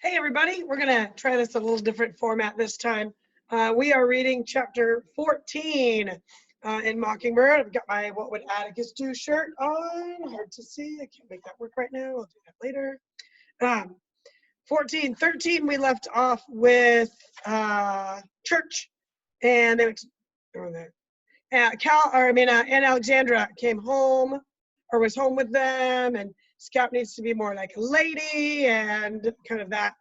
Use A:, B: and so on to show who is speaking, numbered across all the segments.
A: Hey everybody, we're gonna try this a little different format this time. We are reading chapter 14 in Mockingbird. I've got my What Would Atticus Do shirt on. Hard to see, I can't make that work right now. I'll do that later. 13, we left off with church, and they were there. Aunt Alexandra came home, or was home with them, and Scout needs to be more like a lady, and kind of that.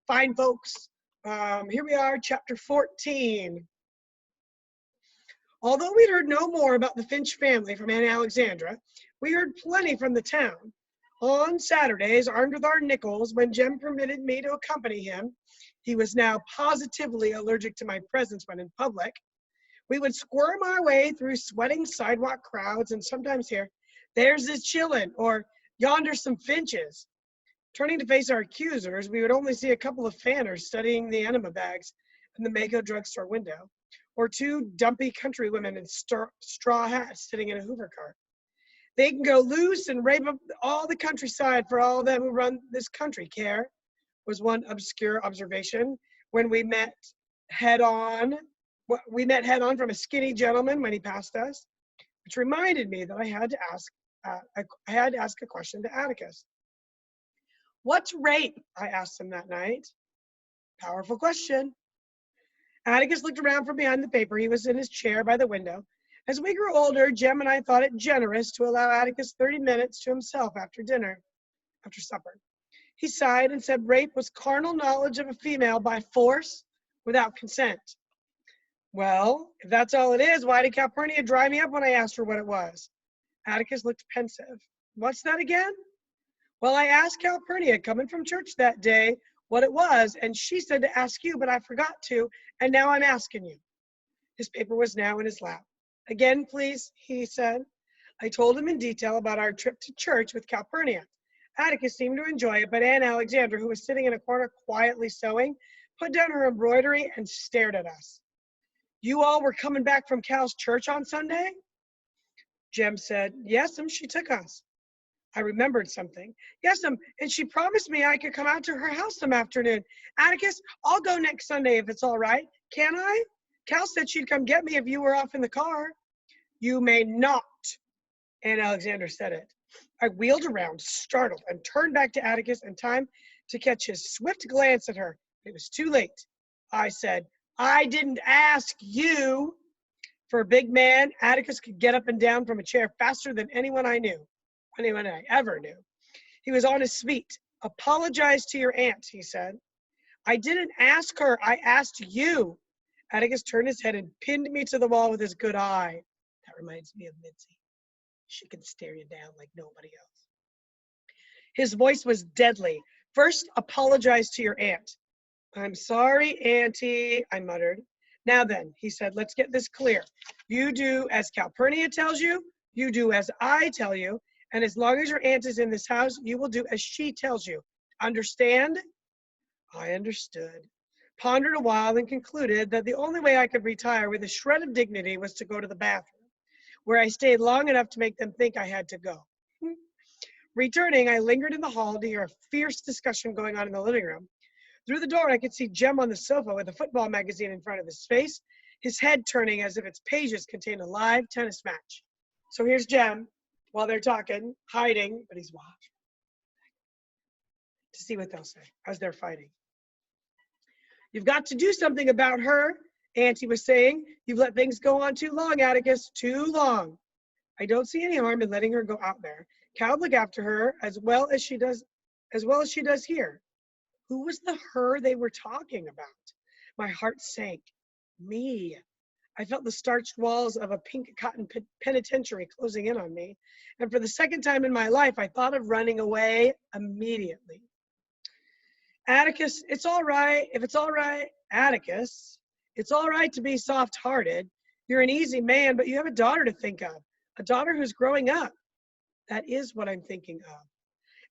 A: Fine, folks. Here we are, chapter 14. Although we'd heard no more about the Finch family from Aunt Alexandra, we heard plenty from the town. On Saturdays, armed with our nickels, when Jem permitted me to accompany him, he was now positively allergic to my presence when in public, we would squirm our way through sweating sidewalk crowds and sometimes hear, "There's this chillin'," or "Yonder's some finches." Turning to face our accusers, we would only see a couple of fanners studying the enema bags in the Mako drugstore window, or two dumpy country women in straw hats sitting in a Hoover cart. "They can go loose and rape up all the countryside for all of them who run this country, care," was one obscure observation when we met head on from a skinny gentleman when he passed us, which reminded me that I had to ask a question to Atticus. "What's rape?" I asked him that night. Powerful question. Atticus looked around from behind the paper. He was in his chair by the window. As we grew older, Jem and I thought it generous to allow Atticus 30 minutes to himself after supper. He sighed and said rape was carnal knowledge of a female by force without consent. Well, if that's all it is, why did Calpurnia dry me up when I asked her what it was? Atticus looked pensive. What's that again? Well, I asked Calpurnia, coming from church that day, what it was, and she said to ask you, but I forgot to, and now I'm asking you. His paper was now in his lap. Again, please, he said. I told him in detail about our trip to church with Calpurnia. Atticus seemed to enjoy it, but Aunt Alexandra, who was sitting in a corner quietly sewing, put down her embroidery and stared at us. You all were coming back from Cal's church on Sunday? Jem said, Yes'm, she took us. I remembered something. Yes'm, and she promised me I could come out to her house some afternoon. Atticus, I'll go next Sunday if it's all right. Can I? Cal said she'd come get me if you were off in the car. You may not, Aunt Alexandra said it. I wheeled around, startled, and turned back to Atticus in time to catch his swift glance at her. It was too late. I said, I didn't ask you. For a big man, Atticus could get up and down from a chair faster than anyone I ever knew. He was on his feet. Apologize to your aunt, he said. I didn't ask her, I asked you. Atticus turned his head and pinned me to the wall with his good eye. That reminds me of Mitzi. She can stare you down like nobody else. His voice was deadly. First, apologize to your aunt. I'm sorry, Auntie, I muttered. Now then, he said, let's get this clear. You do as Calpurnia tells you, you do as I tell you, and as long as your aunt is in this house, you will do as she tells you. Understand? I understood. Pondered a while and concluded that the only way I could retire with a shred of dignity was to go to the bathroom, where I stayed long enough to make them think I had to go. Returning, I lingered in the hall to hear a fierce discussion going on in the living room. Through the door, I could see Jem on the sofa with a football magazine in front of his face, his head turning as if its pages contained a live tennis match. So here's Jem, while they're talking, hiding, but he's watching to see what they'll say as they're fighting. You've got to do something about her, Auntie was saying. You've let things go on too long, Atticus, too long. I don't see any harm in letting her go out there. Cal look after her as well as she does here. Who was the her they were talking about? My heart sank. Me. I felt the starched walls of a pink cotton penitentiary closing in on me, and for the second time in my life, I thought of running away immediately. Atticus, it's all right. If it's all right, Atticus, it's all right to be soft-hearted. You're an easy man, but you have a daughter to think of, a daughter who's growing up. That is what I'm thinking of.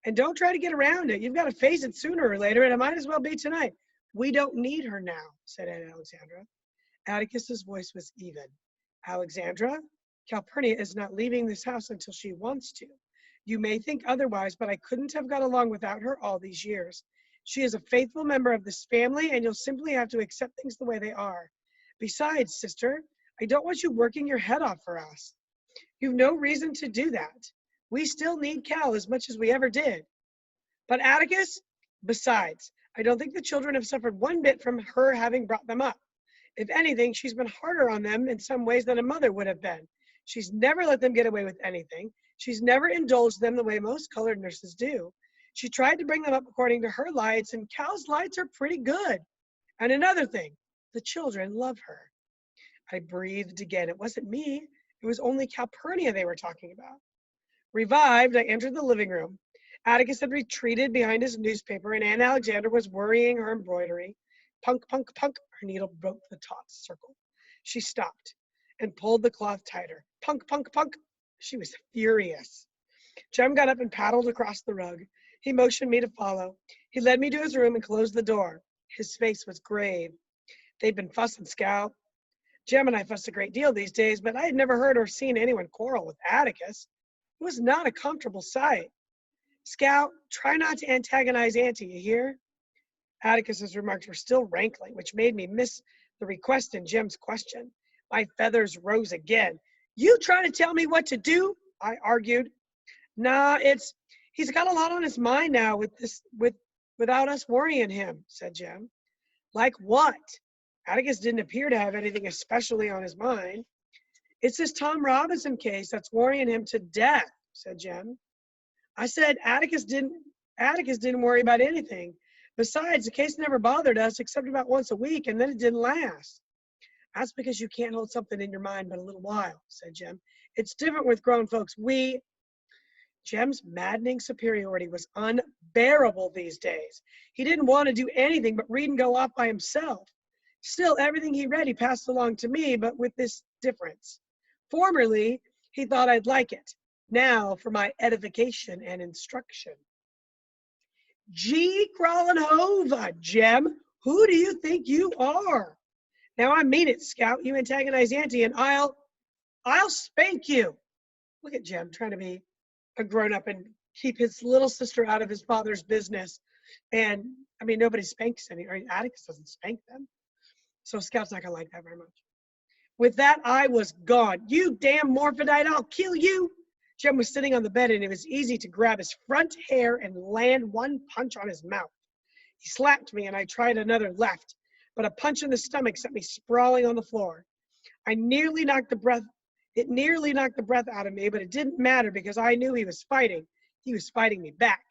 A: And don't try to get around it. You've got to face it sooner or later, and it might as well be tonight. We don't need her now, said Aunt Alexandra. Atticus's voice was even. Alexandra, Calpurnia is not leaving this house until she wants to. You may think otherwise, but I couldn't have got along without her all these years. She is a faithful member of this family, and you'll simply have to accept things the way they are. Besides, sister, I don't want you working your head off for us. You've no reason to do that. We still need Cal as much as we ever did. But Atticus, besides, I don't think the children have suffered one bit from her having brought them up. If anything, she's been harder on them in some ways than a mother would have been. She's never let them get away with anything. She's never indulged them the way most colored nurses do. She tried to bring them up according to her lights, and Cal's lights are pretty good. And another thing, the children love her. I breathed again. It wasn't me. It was only Calpurnia they were talking about. Revived, I entered the living room. Atticus had retreated behind his newspaper, and Aunt Alexandra was worrying her embroidery. Punk, punk, punk, her needle broke the taut circle. She stopped and pulled the cloth tighter. Punk, punk, punk. She was furious. Jem got up and paddled across the rug. He motioned me to follow. He led me to his room and closed the door. His face was grave. They'd been fussing, Scout. Jem and I fussed a great deal these days, but I had never heard or seen anyone quarrel with Atticus. It was not a comfortable sight. Scout, try not to antagonize Auntie, you hear? Atticus's remarks were still rankling, which made me miss the request in Jem's question. My feathers rose again. You trying to tell me what to do? I argued. Nah, he's got a lot on his mind now without us worrying him, said Jem. Like what? Atticus didn't appear to have anything especially on his mind. It's this Tom Robinson case that's worrying him to death, said Jem. I said Atticus didn't worry about anything. Besides, the case never bothered us except about once a week, and then it didn't last. That's because you can't hold something in your mind but a little while, said Jem. It's different with grown folks. Jem's maddening superiority was unbearable these days. He didn't want to do anything but read and go off by himself. Still, everything he read he passed along to me, but with this difference. Formerly, he thought I'd like it. Now, for my edification and instruction. Gee, crawling hova, Jem, who do you think you are? Now, I mean it, Scout. You antagonize Auntie, and I'll spank you. Look at Jem trying to be a grown-up and keep his little sister out of his father's business. And, I mean, nobody spanks any, or Atticus doesn't spank them. So Scout's not going to like that very much. With that, I was gone. You damn morphodite, I'll kill you. Jem was sitting on the bed, and it was easy to grab his front hair and land one punch on his mouth. He slapped me, and I tried another left, but a punch in the stomach sent me sprawling on the floor. It nearly knocked the breath out of me, but it didn't matter because I knew he was fighting. He was fighting me back.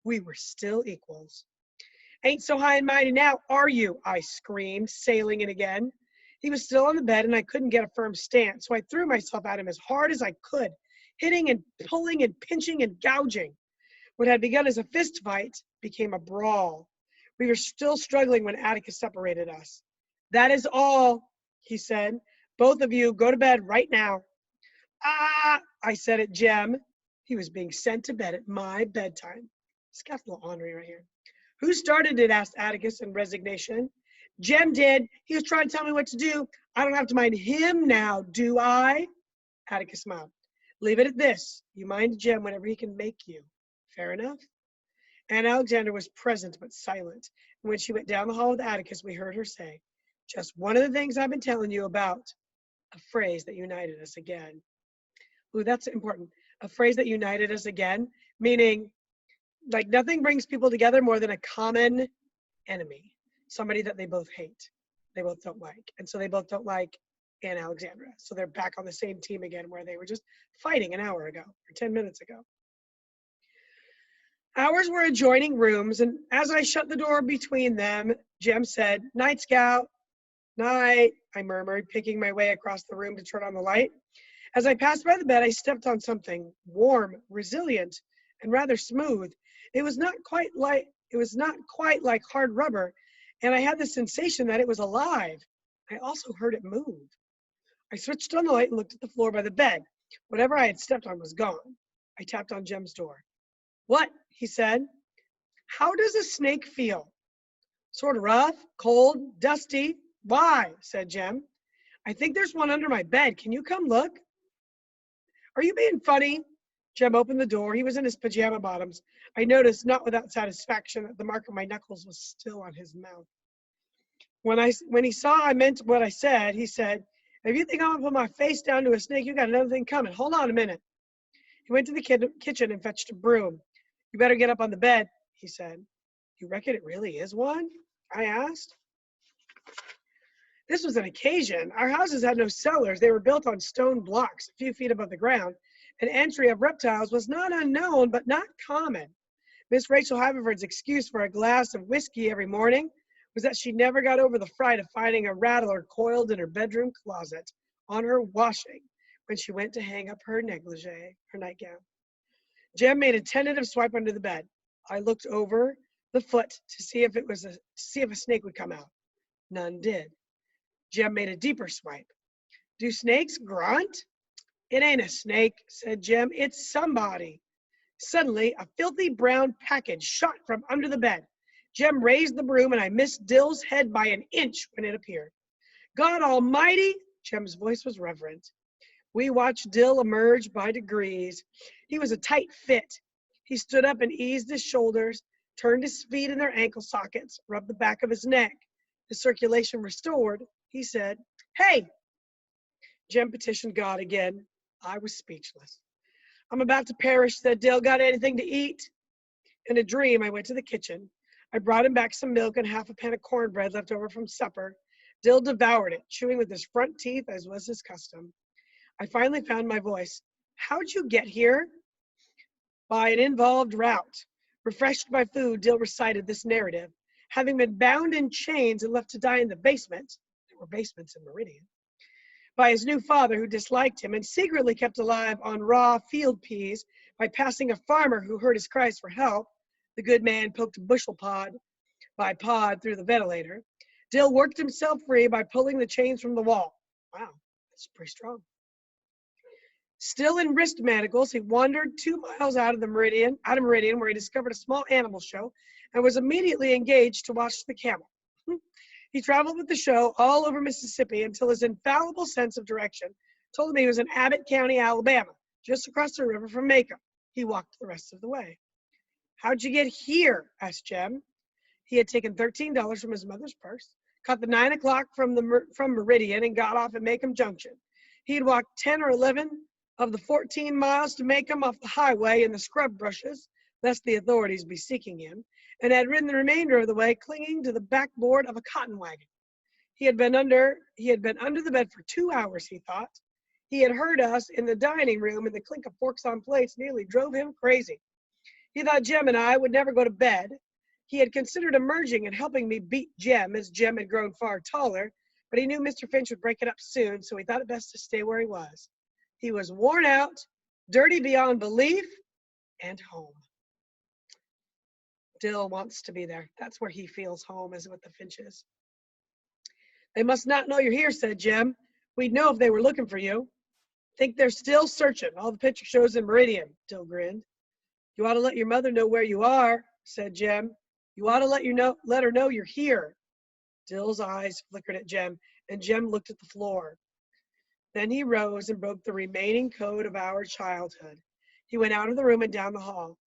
A: We were still equals. Ain't so high and mighty now, are you? I screamed, sailing in again. He was still on the bed, and I couldn't get a firm stance, so I threw myself at him as hard as I could, hitting and pulling and pinching and gouging. What had begun as a fist fight became a brawl. We were still struggling when Atticus separated us. That is all, he said. Both of you go to bed right now. Ah, I said at Jem. He was being sent to bed at my bedtime. Scout's a little ornery right here. Who started it? Asked Atticus in resignation. Jem did. He was trying to tell me what to do. I don't have to mind him now, do I? Atticus smiled. Leave it at this. You mind Jem whenever he can make you. Fair enough? Aunt Alexandra was present but silent. And when she went down the hall with Atticus, we heard her say, just one of the things I've been telling you about. A phrase that united us again. Ooh, that's important. A phrase that united us again, meaning like nothing brings people together more than a common enemy, somebody that they both hate, they both don't like. And so they both don't like Aunt Alexandra. So they're back on the same team again where they were just fighting an hour ago or 10 minutes ago. Ours were adjoining rooms, and as I shut the door between them, Jem said, "Night, Scout." "Night," I murmured, picking my way across the room to turn on the light. As I passed by the bed, I stepped on something warm, resilient, and rather smooth. It was not quite like hard rubber, and I had the sensation that it was alive. I also heard it move. I switched on the light and looked at the floor by the bed. Whatever I had stepped on was gone. I tapped on Jem's door. "What?" he said. "How does a snake feel?" "Sort of rough, cold, dusty." "Why?" said Jem. "I think there's one under my bed. Can you come look?" "Are you being funny?" Jem opened the door. He was in his pajama bottoms. I noticed, not without satisfaction, that the mark of my knuckles was still on his mouth. When he saw I meant what I said, he said, if you think I'm going to put my face down to a snake, you got another thing coming. Hold on a minute. He went to the kitchen and fetched a broom. You better get up on the bed, he said. You reckon it really is one? I asked. This was an occasion. Our houses had no cellars. They were built on stone blocks a few feet above the ground. An entry of reptiles was not unknown, but not common. Miss Rachel Haverford's excuse for a glass of whiskey every morning was that she never got over the fright of finding a rattler coiled in her bedroom closet on her washing when she went to hang up her negligee, her nightgown. Jem made a tentative swipe under the bed. I looked over the foot to see if a snake would come out. None did. Jem made a deeper swipe. Do snakes grunt? It ain't a snake, said Jem. It's somebody. Suddenly, a filthy brown package shot from under the bed. Jem raised the broom, and I missed Dill's head by an inch when it appeared. God Almighty! Jem's voice was reverent. We watched Dill emerge by degrees. He was a tight fit. He stood up and eased his shoulders, turned his feet in their ankle sockets, rubbed the back of his neck. The circulation restored. He said, Hey! Jem petitioned God again. I was speechless. I'm about to perish, said Dill. Got anything to eat? In a dream, I went to the kitchen. I brought him back some milk and half a pan of cornbread left over from supper. Dill devoured it, chewing with his front teeth as was his custom. I finally found my voice. How'd you get here? By an involved route. Refreshed by food, Dill recited this narrative. Having been bound in chains and left to die in the basement, there were basements in Meridian, by his new father who disliked him and secretly kept alive on raw field peas by passing a farmer who heard his cries for help, the good man poked a bushel pod by pod through the ventilator. Dill worked himself free by pulling the chains from the wall. Wow, that's pretty strong. Still in wrist manacles, he wandered 2 miles out of Meridian, where he discovered a small animal show and was immediately engaged to watch the camel. He traveled with the show all over Mississippi until his infallible sense of direction told him he was in Abbott County, Alabama, just across the river from Macon. He walked the rest of the way. How'd you get here? Asked Jem. He had taken $13 from his mother's purse, caught the 9 o'clock from Meridian, and got off at Macomb Junction. He had walked 10 or 11 of the 14 miles to Macomb off the highway in the scrub brushes, lest the authorities be seeking him, and had ridden the remainder of the way clinging to the backboard of a cotton wagon. He had been under the bed for 2 hours, he thought. He had heard us in the dining room, and the clink of forks on plates nearly drove him crazy. He thought Jem and I would never go to bed. He had considered emerging and helping me beat Jem, as Jem had grown far taller, but he knew Mr. Finch would break it up soon, so he thought it best to stay where he was. He was worn out, dirty beyond belief, and home. Dill wants to be there. That's where he feels home, is with the Finches. They must not know you're here, said Jem. We'd know if they were looking for you. Think they're still searching. All the picture shows in Meridian, Dill grinned. You ought to let your mother know where you are, said Jem. You ought to let her know you're here. Dill's eyes flickered at Jem, and Jem looked at the floor. Then he rose and broke the remaining code of our childhood. He went out of the room and down the hall.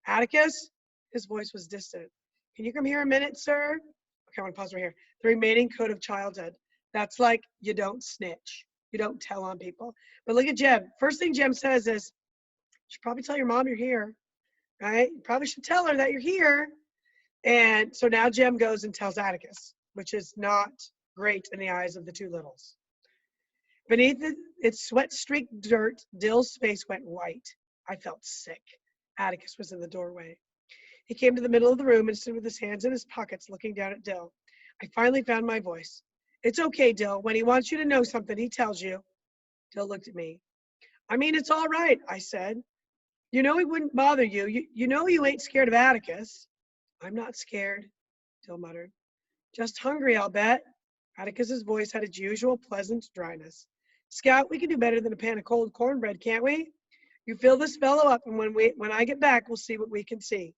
A: Atticus? His voice was distant. Can you come here a minute, sir? Okay, I want to pause right here. The remaining code of childhood. That's like you don't snitch. You don't tell on people. But look at Jem. First thing Jem says is, you should probably tell your mom you're here. Right? You probably should tell her that you're here. And so now Jem goes and tells Atticus, which is not great in the eyes of the two littles. Beneath its sweat-streaked dirt, Dill's face went white. I felt sick. Atticus was in the doorway. He came to the middle of the room and stood with his hands in his pockets, looking down at Dill. I finally found my voice. It's okay, Dill. When he wants you to know something, he tells you. Dill looked at me. I mean, it's all right, I said. You know he wouldn't bother you. You know you ain't scared of Atticus. I'm not scared, Dill muttered. Just hungry, I'll bet. Atticus's voice had its usual pleasant dryness. Scout, we can do better than a pan of cold cornbread, can't we? You fill this fellow up, and when I get back, we'll see what we can see.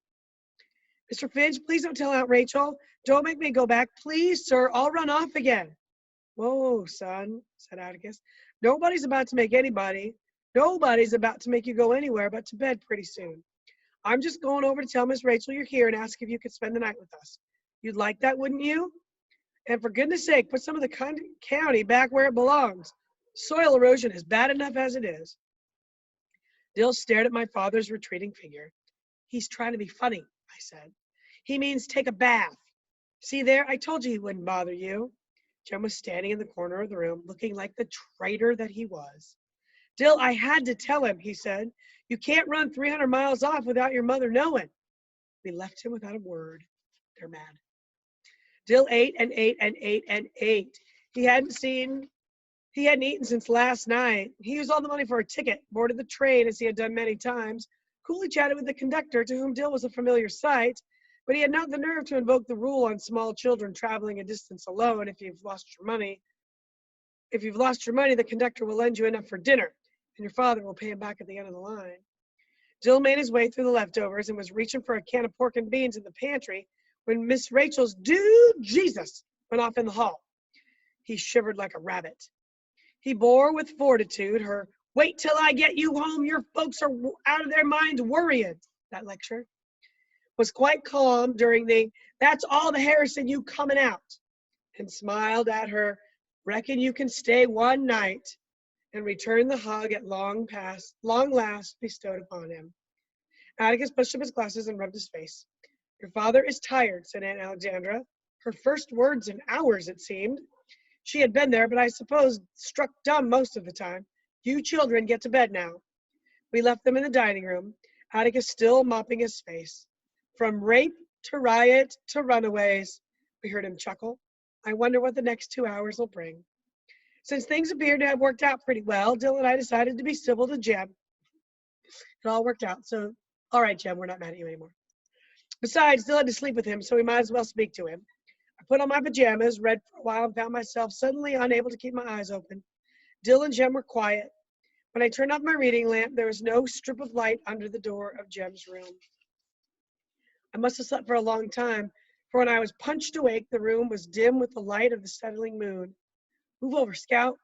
A: Mr. Finch, please don't tell Aunt Rachel. Don't make me go back. Please, sir, I'll run off again. Whoa, son, said Atticus. Nobody's about to make anybody. Nobody's about to make you go anywhere but to bed pretty soon. I'm just going over to tell Miss Rachel you're here and ask if you could spend the night with us. You'd like that, wouldn't you? And for goodness sake, put some of the county back where it belongs. Soil erosion is bad enough as it is. Dill stared at my father's retreating figure. He's trying to be funny, I said. He means take a bath. See there, I told you he wouldn't bother you. Jem was standing in the corner of the room, looking like the traitor that he was. Dill, I had to tell him, he said. You can't run 300 miles off without your mother knowing. We left him without a word. They're mad. Dill ate and ate and ate and ate. He hadn't eaten since last night. He used all the money for a ticket, boarded the train as he had done many times, coolly chatted with the conductor, to whom Dill was a familiar sight, but he had not the nerve to invoke the rule on small children traveling a distance alone. If you've lost your money, the conductor will lend you enough for dinner, and your father will pay him back at the end of the line. Dill made his way through the leftovers and was reaching for a can of pork and beans in the pantry when Miss Rachel's "Do Jesus" went off in the hall. He shivered like a rabbit. He bore with fortitude her "wait till I get you home, your folks are out of their minds worrying." That lecture was quite calm during the "that's all the Harrison you coming out," and smiled at her "reckon you can stay one night," and returned the hug at long last bestowed upon him. Atticus pushed up his glasses and rubbed his face. "Your father is tired," said Aunt Alexandra. Her first words in hours, it seemed. She had been there, but I suppose struck dumb most of the time. "You children get to bed now." We left them in the dining room, Atticus still mopping his face. "From rape to riot to runaways," we heard him chuckle. "I wonder what the next 2 hours will bring." Since things appeared to have worked out pretty well, Dill and I decided to be civil to Jem. It all worked out, so all right, Jem, we're not mad at you anymore. Besides, Dill had to sleep with him, so we might as well speak to him. I put on my pajamas, read for a while, and found myself suddenly unable to keep my eyes open. Dill and Jem were quiet. When I turned off my reading lamp, there was no strip of light under the door of Jem's room. I must have slept for a long time, for when I was punched awake, the room was dim with the light of the settling moon. "Move over, Scout."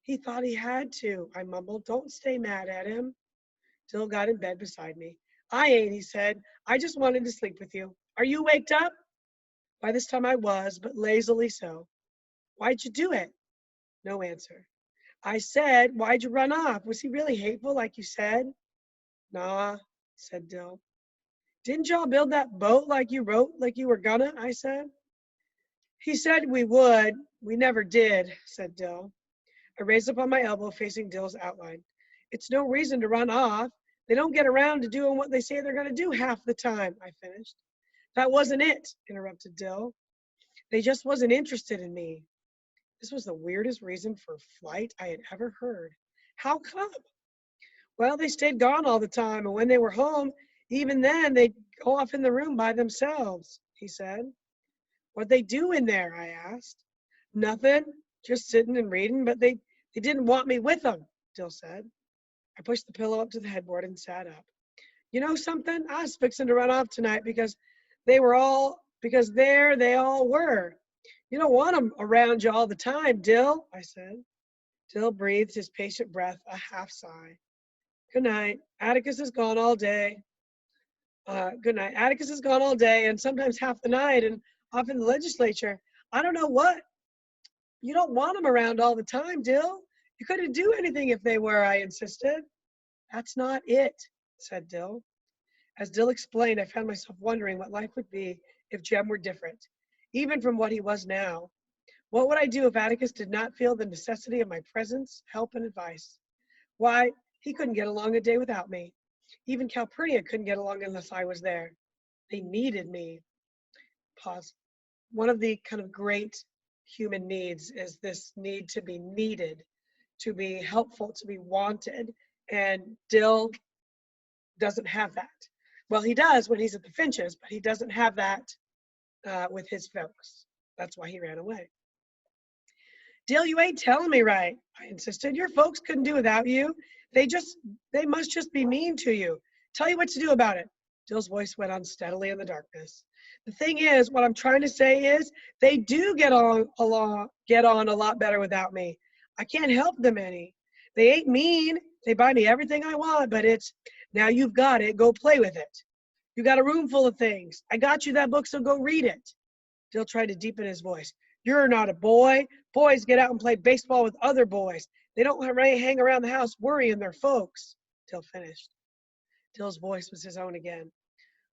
A: "He thought he had to," I mumbled. "Don't stay mad at him." Dill got in bed beside me. "I ain't," he said. "I just wanted to sleep with you. Are you waked up?" By this time I was, but lazily so. "Why'd you do it?" No answer. "I said, why'd you run off? Was he really hateful like you said?" "Nah," said Dill. "Didn't y'all build that boat like you were gonna?" I said. "He said we would. We never did," said Dill. I raised up on my elbow, facing Dill's outline. "It's no reason to run off. They don't get around to doing what they say they're going to do half the time," I finished. "That wasn't it," interrupted Dill. "They just wasn't interested in me." This was the weirdest reason for flight I had ever heard. "How come?" "Well, they stayed gone all the time, and when they were home, even then, they'd go off in the room by themselves," he said. "What'd they do in there?" I asked. "Nothing, just sitting and reading, but they didn't want me with them," Dill said. I pushed the pillow up to the headboard and sat up. "You know something? I was fixing to run off tonight because there they all were. You don't want them around you all the time, Dill," I said. Dill breathed his patient breath, a half sigh. "Good night. Atticus is gone all day. Good night. Atticus is gone all day and sometimes half the night and off in the legislature. I don't know what. You don't want them around all the time, Dill. You couldn't do anything if they were," I insisted. "That's not it," said Dill. As Dill explained, I found myself wondering what life would be if Jem were different, even from what he was now. What would I do if Atticus did not feel the necessity of my presence, help, and advice? Why, he couldn't get along a day without me. Even Calpurnia couldn't get along unless I was there. They needed me. Pause. One of the kind of great human needs is this need to be needed, to be helpful, to be wanted. And Dill doesn't have that. Well, he does when he's at the Finches, but he doesn't have that with his folks. That's why he ran away. "Dill, you ain't telling me right," I insisted. "Your folks couldn't do without you. They must just be mean to you. Tell you what to do about it." Dill's voice went on steadily in the darkness. "The thing is, what I'm trying to say is, they do get on a lot better without me. I can't help them any. They ain't mean. They buy me everything I want, but it's, now you've got it, go play with it. You got a room full of things. I got you that book, so go read it. Dill tried to deepen his voice. You're not a boy. Boys get out and play baseball with other boys. They don't hang around the house worrying their folks. Dill finished. Dill's voice was his own again.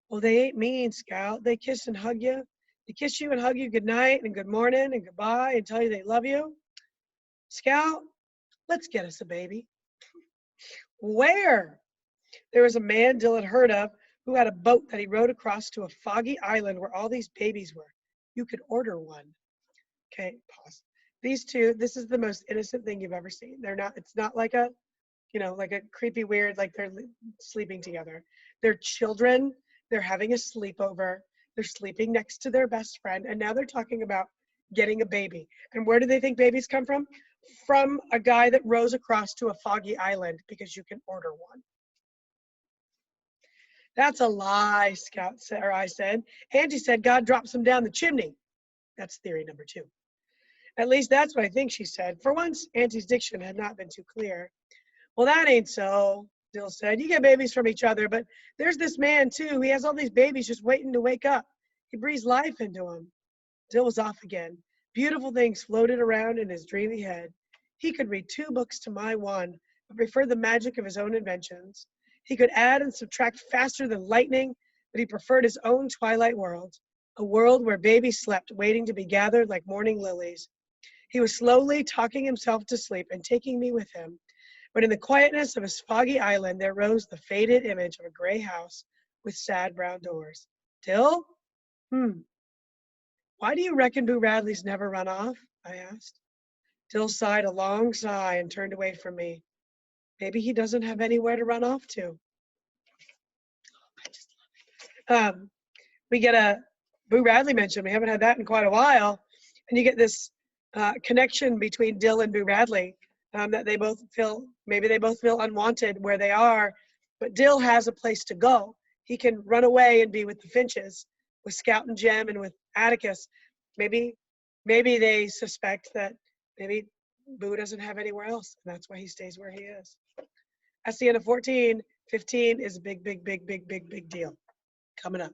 A: Well, they ain't mean, Scout. They kiss and hug you. They kiss you and hug you good night and good morning and goodbye and tell you they love you. Scout, let's get us a baby. Where? There was a man Dill had heard of who had a boat that he rowed across to a foggy island where all these babies were. You could order one. Okay, pause. These two, this is the most innocent thing you've ever seen. They're not, it's not like a, like a creepy, weird, like they're sleeping together. They're children. They're having a sleepover. They're sleeping next to their best friend. And now they're talking about getting a baby. And where do they think babies come from? From a guy that rows across to a foggy island because you can order one. That's a lie, Scout said, or I said. Auntie said God drops them down the chimney. That's theory number 2. At least that's what I think she said. For once, Auntie's diction had not been too clear. Well, that ain't so, Dill said. You get babies from each other, but there's this man, too. He has all these babies just waiting to wake up. He breathes life into them. Dill was off again. Beautiful things floated around in his dreamy head. He could read 2 books to my 1, but preferred the magic of his own inventions. He could add and subtract faster than lightning, but he preferred his own twilight world, a world where babies slept, waiting to be gathered like morning lilies. He was slowly talking himself to sleep and taking me with him. But in the quietness of his foggy island, there rose the faded image of a gray house with sad brown doors. Dill? Why do you reckon Boo Radley's never run off? I asked. Dill sighed a long sigh and turned away from me. Maybe he doesn't have anywhere to run off to. We get a Boo Radley mention. We haven't had that in quite a while. And you get this connection between Dill and Boo Radley, that they both feel, maybe they both feel unwanted where they are, but Dill has a place to go. He can run away and be with the Finches, with Scout and Jem and with Atticus. Maybe they suspect that maybe Boo doesn't have anywhere else, and that's why he stays where he is. That's the end of 14. 15 is a big, big, big, big, big, big deal coming up.